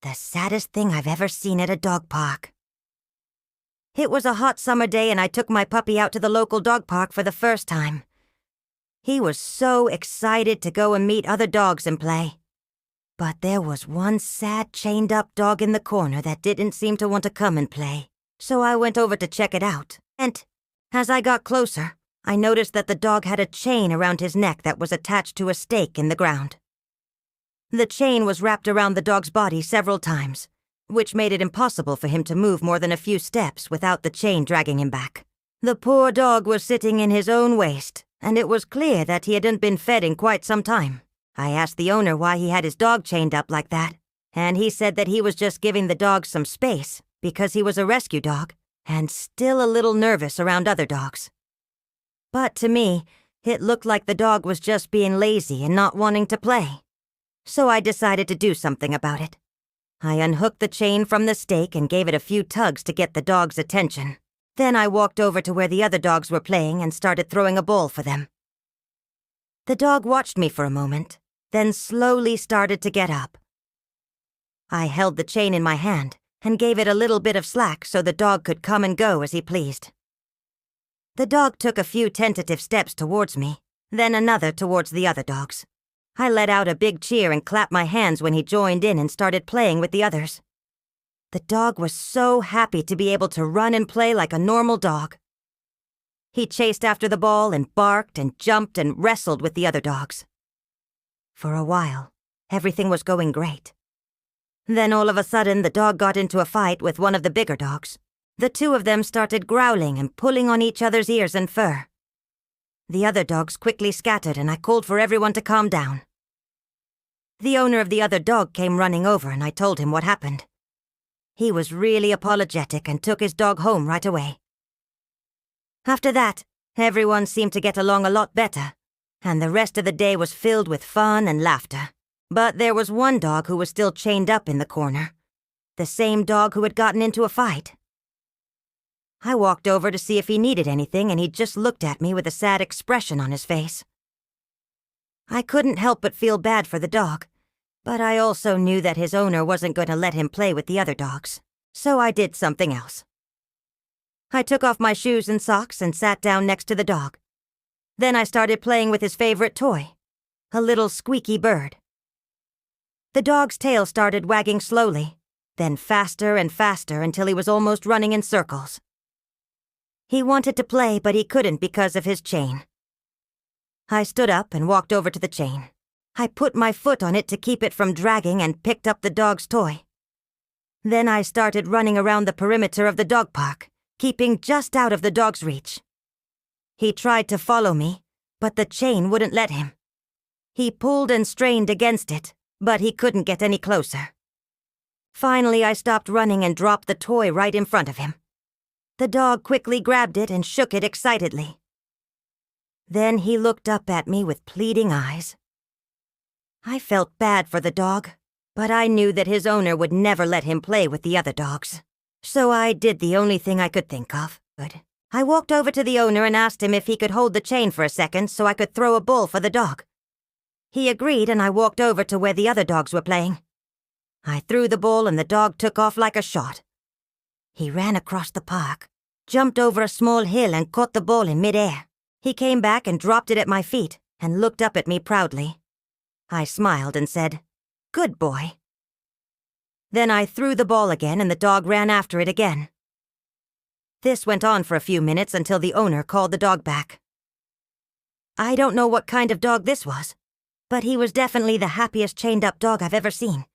The saddest thing I've ever seen at a dog park. It was a hot summer day and I took my puppy out to the local dog park for the first time. He was so excited to go and meet other dogs and play. But there was one sad chained-up dog in the corner that didn't seem to want to come and play. So I went over to check it out. And as I got closer, I noticed that the dog had a chain around his neck that was attached to a stake in the ground. The chain was wrapped around the dog's body several times, which made it impossible for him to move more than a few steps without the chain dragging him back. The poor dog was sitting in his own waste, and it was clear that he hadn't been fed in quite some time. I asked the owner why he had his dog chained up like that, and he said that he was just giving the dog some space because he was a rescue dog and still a little nervous around other dogs. But to me, it looked like the dog was just being lazy and not wanting to play. So I decided to do something about it. I unhooked the chain from the stake and gave it a few tugs to get the dog's attention. Then I walked over to where the other dogs were playing and started throwing a ball for them. The dog watched me for a moment, then slowly started to get up. I held the chain in my hand and gave it a little bit of slack so the dog could come and go as he pleased. The dog took a few tentative steps towards me, then another towards the other dogs. I let out a big cheer and clapped my hands when he joined in and started playing with the others. The dog was so happy to be able to run and play like a normal dog. He chased after the ball and barked and jumped and wrestled with the other dogs. For a while, everything was going great. Then all of a sudden, the dog got into a fight with one of the bigger dogs. The two of them started growling and pulling on each other's ears and fur. The other dogs quickly scattered and I called for everyone to calm down. The owner of the other dog came running over and I told him what happened. He was really apologetic and took his dog home right away. After that, everyone seemed to get along a lot better, and the rest of the day was filled with fun and laughter. But there was one dog who was still chained up in the corner, the same dog who had gotten into a fight. I walked over to see if he needed anything and he just looked at me with a sad expression on his face. I couldn't help but feel bad for the dog, but I also knew that his owner wasn't going to let him play with the other dogs, so I did something else. I took off my shoes and socks and sat down next to the dog. Then I started playing with his favorite toy, a little squeaky bird. The dog's tail started wagging slowly, then faster and faster until he was almost running in circles. He wanted to play, but he couldn't because of his chain. I stood up and walked over to the chain. I put my foot on it to keep it from dragging and picked up the dog's toy. Then I started running around the perimeter of the dog park, keeping just out of the dog's reach. He tried to follow me, but the chain wouldn't let him. He pulled and strained against it, but he couldn't get any closer. Finally, I stopped running and dropped the toy right in front of him. The dog quickly grabbed it and shook it excitedly. Then he looked up at me with pleading eyes. I felt bad for the dog, but I knew that his owner would never let him play with the other dogs. So I did the only thing I could think of. I walked over to the owner and asked him if he could hold the chain for a second so I could throw a ball for the dog. He agreed and I walked over to where the other dogs were playing. I threw the ball and the dog took off like a shot. He ran across the park, jumped over a small hill and caught the ball in midair. He came back and dropped it at my feet and looked up at me proudly. I smiled and said, "Good boy." Then I threw the ball again and the dog ran after it again. This went on for a few minutes until the owner called the dog back. I don't know what kind of dog this was, but he was definitely the happiest chained-up dog I've ever seen.